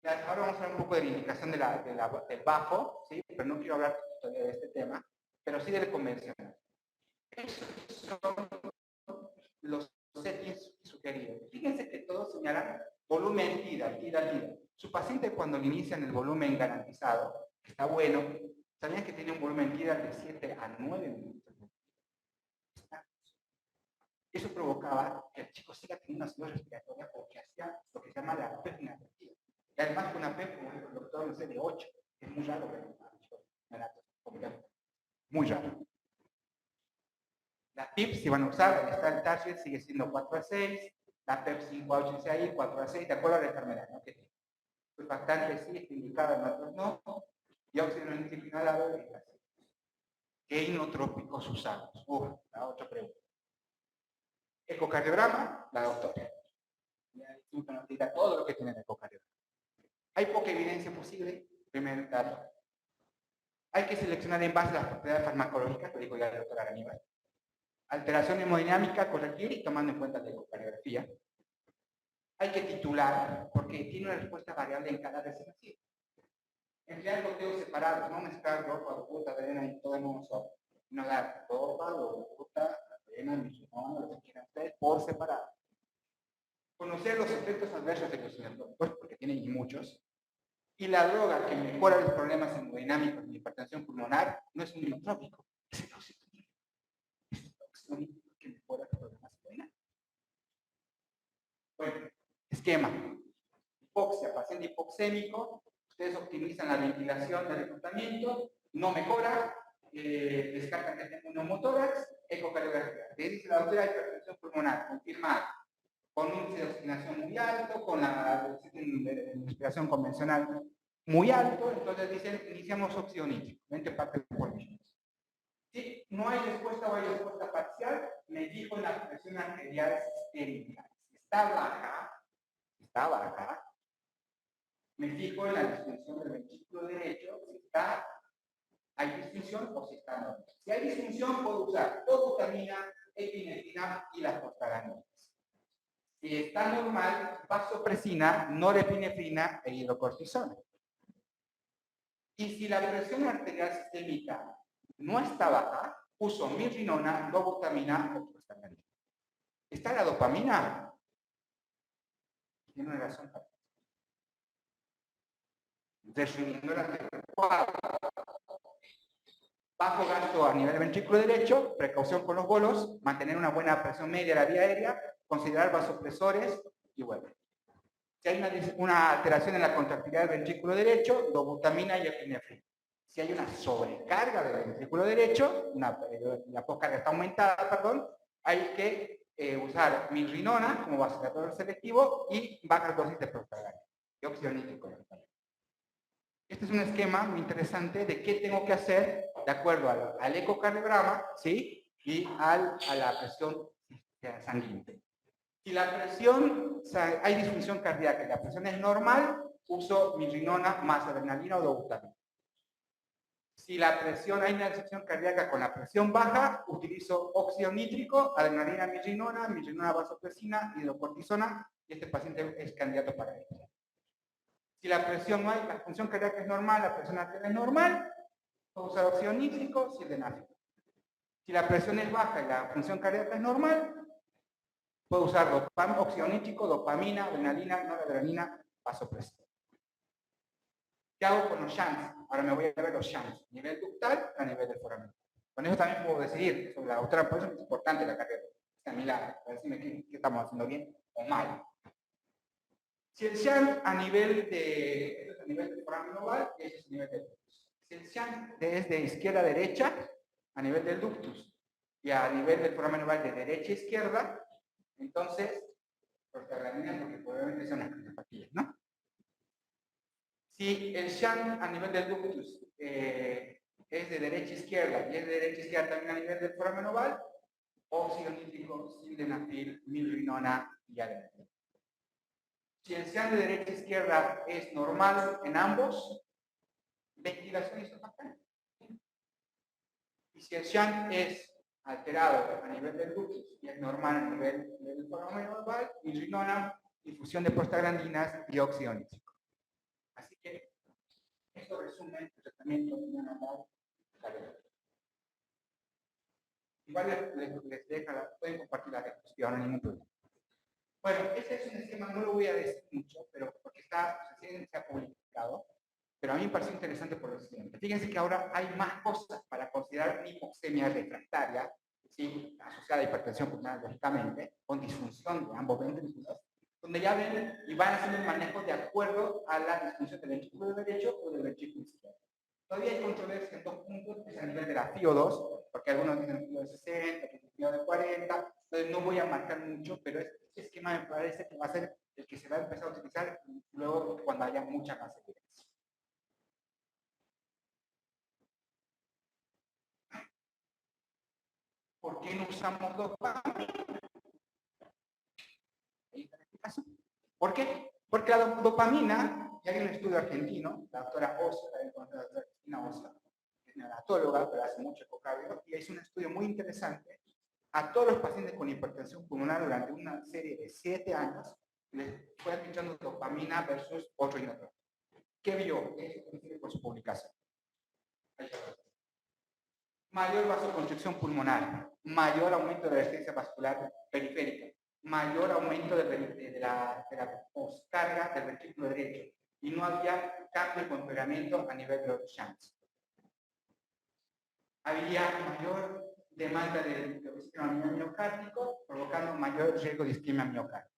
ahora vamos a hablar un poco de la indicación del bajo, ¿sí? Pero no quiero hablar todavía de este tema, pero sí del convencional. Esos son los settings sugeridos. Fíjense que todos señalan volumen tira. Su paciente cuando le inician el volumen garantizado, que está bueno, sabían que tiene un volumen tira de 7 a 9 minutos. Eso provocaba que el chico siga teniendo una acidosis respiratoria porque hacía lo que se llama la PEP inactiva. Y además con una PEP, como dijo el doctor, no sé, de 8, es muy raro ver muy raro. La PIP, si van a usar, está el target, sigue siendo 4 a 6, la PEP 5 a 8 es ahí, 4 a 6, de acuerdo a la enfermedad, ¿no? Que pues bastante sí, está indicada en otros no, y oxígeno inhalado es así. ¿Qué inotrópicos usamos? La otra pregunta. Ecocardiograma, la doctora. El instituto nos diga todo lo que tiene el ecocardiograma. Hay poca evidencia posible, primer dato. Hay que seleccionar en base a las propiedades farmacológicas, lo dijo ya el doctor Aníbal. Alteración hemodinámica, corregir y tomando en cuenta la ecocardiografía. Hay que titular, porque tiene una respuesta variable en cada recién nacido. Emplear goteos separados, no mezclar ropa, gota, arena y todo en un solo. No dar ropa, gota, arena, misionón, lo que quieran ustedes, por separado. Conocer los efectos adversos de los inotrópicos, porque tienen muchos. Y la droga que mejora los problemas hemodinámicos en hipertensión pulmonar no es un inotrópico, es el oxígeno. Es el oxígeno que mejora los problemas hemodinámicos. Bueno, esquema. Hipoxia, paciente hipoxémico. Ustedes optimizan la ventilación del reclutamiento, no mejora, descartan que tenga un neumotórax, ecocardiografía. Le dice la doctora hipertensión pulmonar, confirmada, con un índice de oxigenación muy alto, con la respiración convencional muy alto, entonces dicen, iniciamos oxígeno, 20 partes por millón. Si no hay respuesta o hay respuesta parcial, me fijo en la presión arterial sistémica. Está baja, me fijo en la distensión del ventrículo derecho, si está hay disfunción o si está normal. Si hay disfunción, puedo usar dobutamina, epinefrina y las prostaglandinas. Si está normal, vasopresina, norepinefrina e hidrocortisona. Y si la presión arterial sistémica no está baja, uso mirrinona, dobutamina o prostaglandina. ¿Está la dopamina? Tiene una razón. Descendiendo la bajo gasto a nivel del ventrículo derecho, precaución con los bolos, mantener una buena presión media de la vía aérea, considerar vasopresores y bueno. Si hay una alteración en la contractilidad del ventrículo derecho, dobutamina y epinefrina. Si hay una sobrecarga del ventrículo derecho, la poscarga está aumentada, perdón, hay que usar mirrinona como vasodilatador selectivo y bajas dosis de prostaglandina y óxido nítrico. Este es un esquema muy interesante de qué tengo que hacer de acuerdo al ecocardiograma, ¿sí? Y a la presión sanguínea. Si la presión, hay disfunción cardíaca y la presión es normal, uso mirrinona más adrenalina o dobutamina. Si la presión, hay una disfunción cardíaca con la presión baja, utilizo óxido nítrico, adrenalina mirrinona, mirrinona vasopresina, hidrocortisona, y este paciente es candidato para esto. Si la presión no hay, la función cardíaca es normal, la presión arterial es normal, puedo usar óxido nítrico, sildenafil. Si la presión es baja y la función cardíaca es normal, puedo usar óxido nítrico, dopamina, adrenalina, noradrenalina, vasopresina. ¿Qué hago con los shunts? Ahora me voy a ver los shunts, nivel ductal a nivel del foramen. Con eso también puedo decidir sobre la doctora, por eso es importante la carrera. A mí para decirme qué estamos haciendo bien o mal. Si el shunt a nivel del foramen oval, ese es a nivel del ductus. Si el shunt es de izquierda a derecha, a nivel del ductus, y a nivel del foramen oval de derecha a izquierda, entonces, prostaglandina, porque probablemente son las cardiopatías, ¿no? Si el shunt a nivel del ductus es de derecha a izquierda y es de derecha a izquierda también a nivel del foramen oval, óxido nítrico, sildenafil, mirrinona y adrenalina. Si el shunt de derecha a izquierda es normal en ambos, ventilación isofactal. Y si el shunt es alterado a nivel del ductus y es normal a nivel del foramen oval, mirrinona, difusión de prostaglandinas y óxido nítrico. Así que esto resume el tratamiento neonatal cardiovascular. Igual les deja, pueden compartir la diapositiva, no hay ningún problema. Bueno, este es un esquema, no lo voy a decir mucho, pero porque se ha publicado, pero a mí me pareció interesante por lo siguiente. Fíjense que ahora hay más cosas para considerar una hipoxemia refractaria, ¿sí? Asociada a hipertensión pulmonar, lógicamente, con disfunción de ambos ventrículos, donde ya ven y van haciendo el manejo de acuerdo a la disfunción del ventrículo derecho o del ventrículo izquierdo. Todavía hay controversia en dos puntos, que es a nivel de la FIO2, porque algunos dicen FIO de 60, otros FIO de 40, entonces no voy a marcar mucho, pero este esquema me parece que va a ser el que se va a empezar a utilizar luego cuando haya mucha más evidencia. ¿Por qué no usamos dopamina? ¿Por qué? Porque la dopamina, y hay un estudio argentino, la doctora Osa, la doctora Cristina Osa, que es neonatóloga, pero hace mucho ecocardio, y hizo un estudio muy interesante a todos los pacientes con hipertensión pulmonar durante una serie de 7 años, les fue aplicando dopamina versus otro inotrópico. ¿Qué vio? Eso coincide con su publicación. Mayor vasoconstricción pulmonar, mayor aumento de la resistencia vascular periférica, mayor aumento de la poscarga del ventrículo derecho, y no había cambio con pegamiento a nivel de los shunts. Había mayor demanda de sistema miocárdico, provocando mayor riesgo de isquemia miocárdica.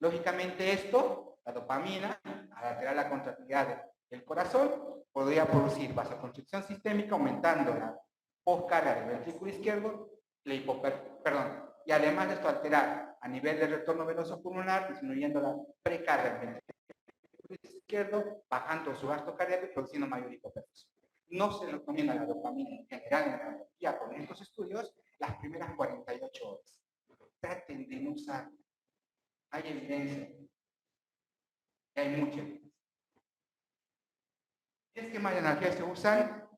Lógicamente esto, la dopamina, al alterar la contractilidad del corazón, podría producir vasoconstricción sistémica, aumentando la poscarga del ventrículo izquierdo, y además de esto alterar a nivel del retorno venoso pulmonar, disminuyendo la precarga del ventrículo izquierdo, bajando su gasto cardíaco y produciendo mayor hipoperfusión. No se recomienda la dopamina en general en la neurología con estos estudios las primeras 48 horas. Traten de no usar. Hay evidencia. Y hay mucha evidencia. ¿Qué esquemas de energía se usan?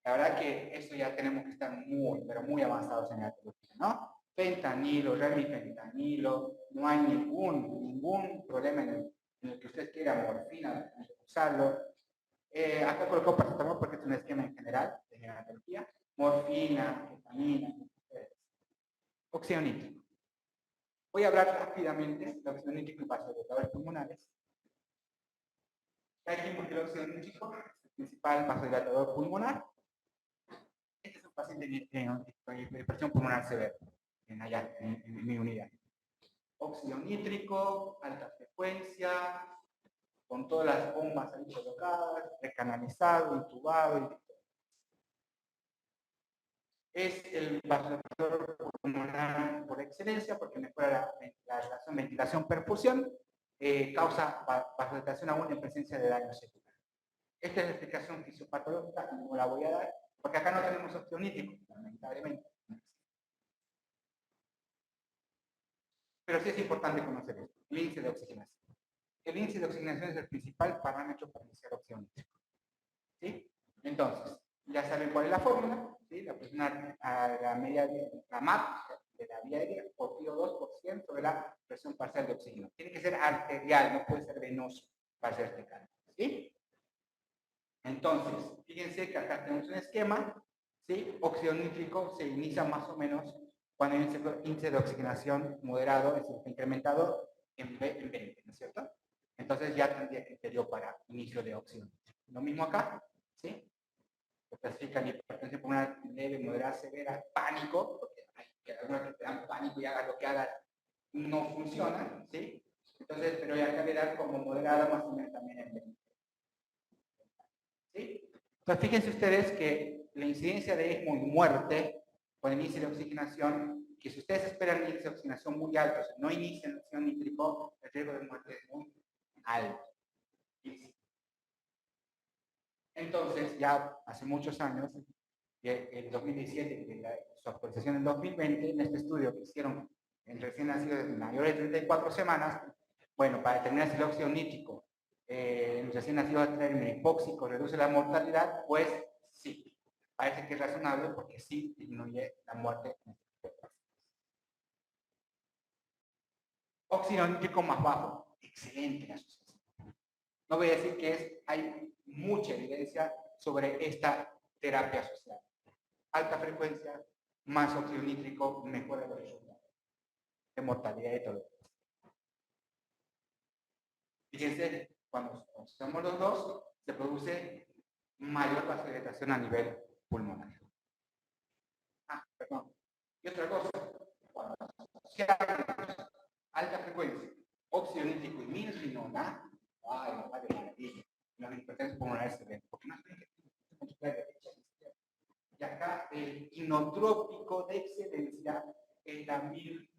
La verdad que eso ya tenemos que estar muy, pero muy avanzados en la tecnología, ¿no? Fentanilo, remifentanilo, no hay ningún problema en el que usted quiera morfina, usarlo. Acá colocó paracetamol porque es un esquema en general de neonatología. Morfina, ketamina, óxido nítrico. Voy a hablar rápidamente de óxido nítrico y vasodilatadores pulmonares. Hay tiempo que el óxido nítrico es el principal vasodilatador pulmonar. Este es un paciente con hipertensión pulmonar severa, en mi unidad. Óxido nítrico, alta frecuencia, con todas las bombas ahí colocadas, recanalizado, intubado. Es el vasodilatador pulmonar por excelencia porque mejora la relación ventilación-perfusión, causa vasodilatación aún en presencia de daño celular. Esta es la explicación fisiopatológica, no la voy a dar, porque acá no tenemos óxido nítrico, lamentablemente. Pero sí es importante conocer esto, el índice de oxigenación. El índice de oxigenación es el principal parámetro para iniciar óxido nítrico. ¿Sí? Entonces, ya saben cuál es la fórmula, ¿sí? La presión a la media de la MAP de la vía aérea por kilo 2% sobre la presión parcial de oxígeno. Tiene que ser arterial, no puede ser venoso para hacer este cálculo. ¿Sí? Entonces, fíjense que acá tenemos un esquema, ¿sí? Óxido nítrico se inicia más o menos cuando hay un índice de oxigenación moderado, es incrementado en 20, ¿no es cierto? Entonces ya tendría criterio para inicio de óxido nítrico. Lo mismo acá, ¿sí? Se clasifican hipertensión pulmonar leve, moderada, severa, pánico, porque hay algunos que te dan pánico y hagas lo que hagas, no funciona, ¿sí? Entonces, pero ya acá le dan como moderada más o menos también en 20. ¿Sí? Entonces, fíjense ustedes que la incidencia de ESMO y muerte con el índice de oxigenación, que si ustedes esperan un índice de oxigenación muy alto, o sea, no inician óxido nítrico, el riesgo de muerte es muy alto. Entonces, ya hace muchos años, en 2017, su actualización en 2020, en este estudio que hicieron en recién nacidos mayores de 34 semanas, bueno, para determinar si el óxido nítrico en recién nacidos a término hipóxico reduce la mortalidad, pues sí, parece que es razonable porque sí disminuye la muerte. Óxido nítrico más bajo, excelente la asociación. No voy a decir que hay mucha evidencia sobre esta terapia asociada. Alta frecuencia, más óxido nítrico, mejora los resultados de mortalidad y todo. Fíjense, cuando usamos los dos, se produce mayor vasodilatación a nivel pulmonar. Perdón. Y otra cosa, cuando asociamos alta frecuencia, óxido nítrico y milrinona, ay, no vale maravilla. Las hipertensión pulmonares se ven, porque más bien que y acá el inotrópico de excelencia es la milrinona.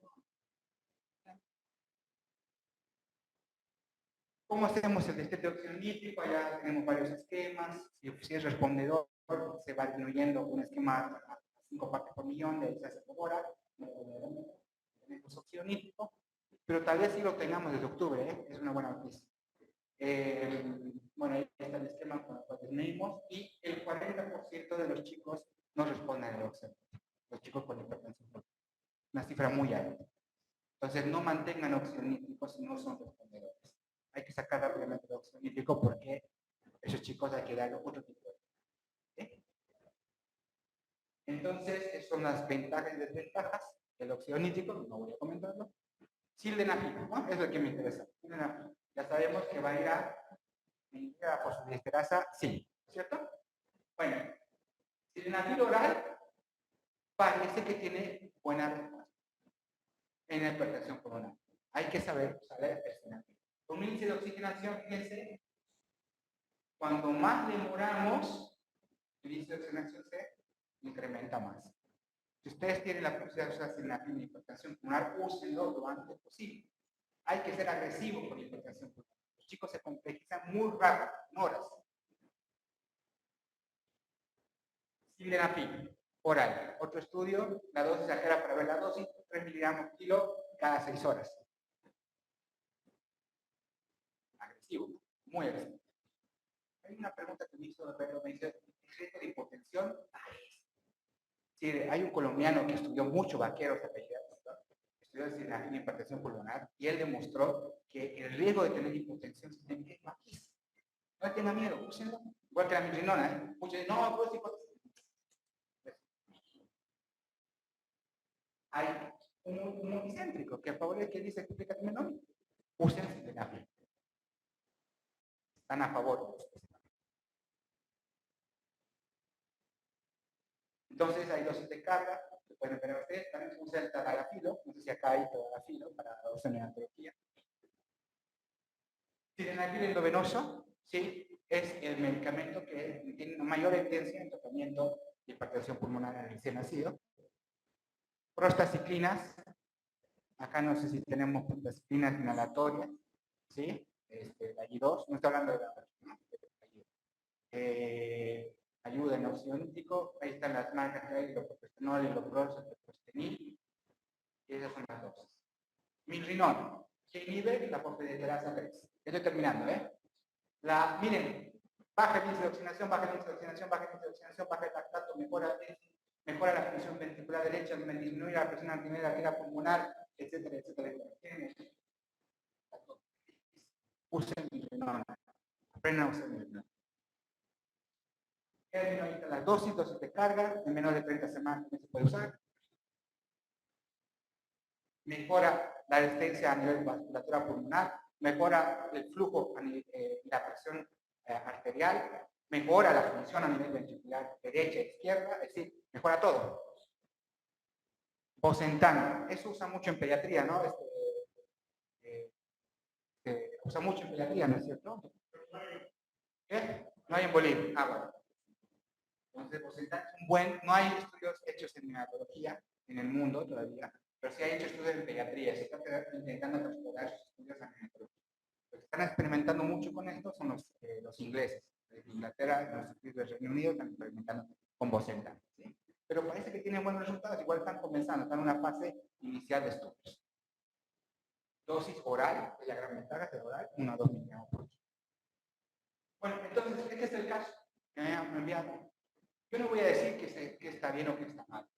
¿Cómo hacemos el destete de óxido nítrico? Allá tenemos varios esquemas. Si es respondedor, se va disminuyendo un esquema a 5 partes por millón, de ahí se hace por hora. Tenemos óxido nítrico, pero tal vez sí lo tengamos desde octubre, ¿eh? Es una buena noticia. Bueno, ahí está el esquema con el cual medimos y el 40% de los chicos no responden al óxido nítrico. Los chicos con hipertensión, una cifra muy alta. Entonces, no mantengan óxido nítrico si no son respondedores. Hay que sacar rápidamente el óxido nítrico porque esos chicos hay que darle otro tipo de... ¿sí? Entonces, esas son las ventajas y desventajas del óxido nítrico, no voy a comentarlo. Sildenafil, ¿no? Es lo que me interesa. Sildenafil. Ya sabemos que va a ir a fosfodiesterasa, sí, ¿cierto? Bueno, sildenafil oral parece que tiene buena respuesta en la hipertensión pulmonar. Hay que saber usar el sildenafil. Con un índice de oxigenación, fíjense, cuando más demoramos, el índice de oxigenación se incrementa más. Si ustedes tienen la posibilidad de usar sildenafil en hipertensión pulmonar, úsenlo lo antes posible. Hay que ser agresivo con la hipertensión pulmonar. Los chicos se complejizan muy rápido, en horas. Sildenafil, oral. Otro estudio, la dosis exagera para ver la dosis, 3 miligramos por kilo cada 6 horas. Agresivo, muy agresivo. Hay una pregunta que me hizo Pedro, me dice, riesgo de hipotensión. Sí, hay un colombiano que estudió mucho, Vaquero, se apellida, estudió en hipertensión pulmonar, y él demostró que el riesgo de tener hipotensión sistémica es bajísimo. No tenga miedo, úsenlo. Igual que la milrinona, ¿eh? Muchos dicen, no, pues hipotensión. Hay un multicéntrico que a favor de que dice, explícate menor, usen sildenafil. Están a favor de los. Entonces hay dosis de carga, que pueden ver ustedes, también usa el tadalafilo, no sé si acá hay tadalafilo para la ozoneoterapia. Sildenafil endovenoso, sí, es el medicamento que tiene una mayor evidencia en tratamiento de hipertensión pulmonar en el recién nacido. Prostaciclinas, acá no sé si tenemos prostaciclinas inhalatorias, ¿sí? La I2, no estoy hablando de la ayuda en oxidolítico, ahí están las marcas que hay, hidrocortisonol, hidroprol, hidrocortisenil, y esas son las dosis. Milrinol, que inhibe la fosfodiesterasa 3. Estoy terminando, ¿eh? Miren, baja el índice de oxigenación, baja el índice de oxigenación, baja el índice de oxigenación, baja el lactato, mejora la función ventricular derecha, disminuye la presión arterial pulmonar, etcétera, etcétera. Usen milrinol, aprendan a usar milrinol. Las dosis de carga, en menos de 30 semanas se puede usar. Mejora la resistencia a nivel de vasculatura pulmonar, mejora el flujo y la presión arterial, mejora la función a nivel ventricular derecha e izquierda, es decir, mejora todo. Bosentan, eso usa mucho en pediatría, ¿no? Usa mucho en pediatría, ¿no es cierto? ¿Qué? No hay en Bolivia. Ah, bueno. Entonces, Bosentan es un buen, no hay estudios hechos en neonatología en el mundo todavía, pero sí hay hecho estudios en pediatría, se está intentando explorar sus estudios en neonatología. Los que están experimentando mucho con esto son los ingleses. De Inglaterra, los estudios del Reino Unido están experimentando con Bosentan, ¿sí? Pero parece que tienen buenos resultados, igual están comenzando, están en una fase inicial de estudios. Dosis oral, de la gran ventaja de oral, 1 a 2 miligramos por kilo. Bueno, entonces, este es el caso que me han enviado. Yo no voy a decir que está bien o que está mal.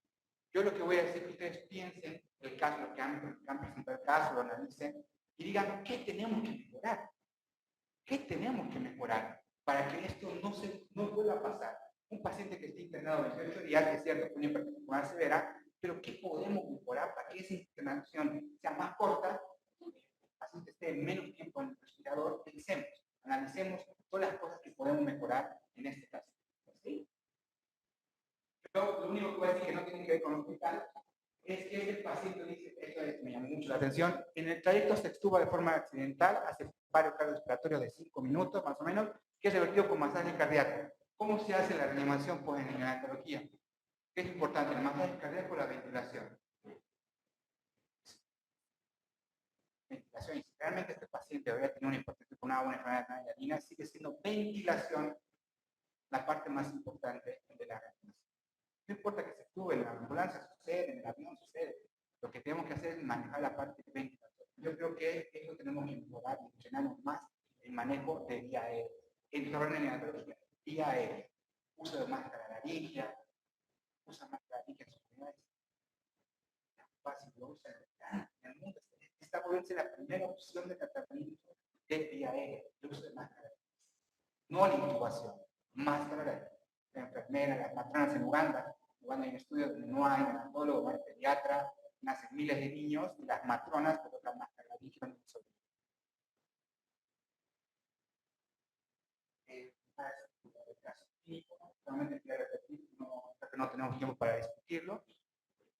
Yo lo que voy a decir es que ustedes piensen el caso, lo que han presentado el caso, lo analicen y digan qué tenemos que mejorar. ¿Qué tenemos que mejorar para que esto no vuelva a pasar? Un paciente que esté internado 28 días, que es cierto, con una hipertensión pulmonar severa, pero ¿qué podemos mejorar para que esa internación sea más corta? El paciente esté menos tiempo en el respirador, pensemos, analicemos todas las cosas que podemos mejorar en este caso. ¿Sí? Yo lo único que voy a decir que no tiene que ver con el hospital es que el paciente dice, esto me llamó mucho la atención, en el trayecto se extuba de forma accidental, hace paro cardiorrespiratorio de 5 minutos más o menos, que es revertido con masaje cardíaco. ¿Cómo se hace la reanimación pues, en neonatología? ¿Qué es importante? El masaje cardíaco o la ventilación. Ventilación. Y si realmente este paciente habría tenido una hipertensión pulmonar o una enfermedad de adrenalina, sigue siendo ventilación la parte más importante de la reanimación. No importa que se actúe en la ambulancia, sucede, en el avión sucede. Lo que tenemos que hacer es manejar la parte de ventilación. Yo creo que eso tenemos que mejorar y entrenarnos más el manejo de vía aérea. En el orden de neonatología, vía aérea. Uso de máscara laringia, usa máscara laringia en sus unidades. Fácil, lo usa en el mundo. Esta puede ser la primera opción de tratamiento de vía aérea, el uso de máscara. No la intubación, máscara laringia. La enfermera, las matronas en Uganda hay un estudio donde no hay neonatólogo, no hay pediatra, nacen miles de niños y las matronas colocan máscara laringia en el sol. Solamente quiero repetir, no tenemos tiempo para discutirlo.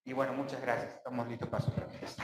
Y bueno, muchas gracias. Estamos listos para sus preguntas.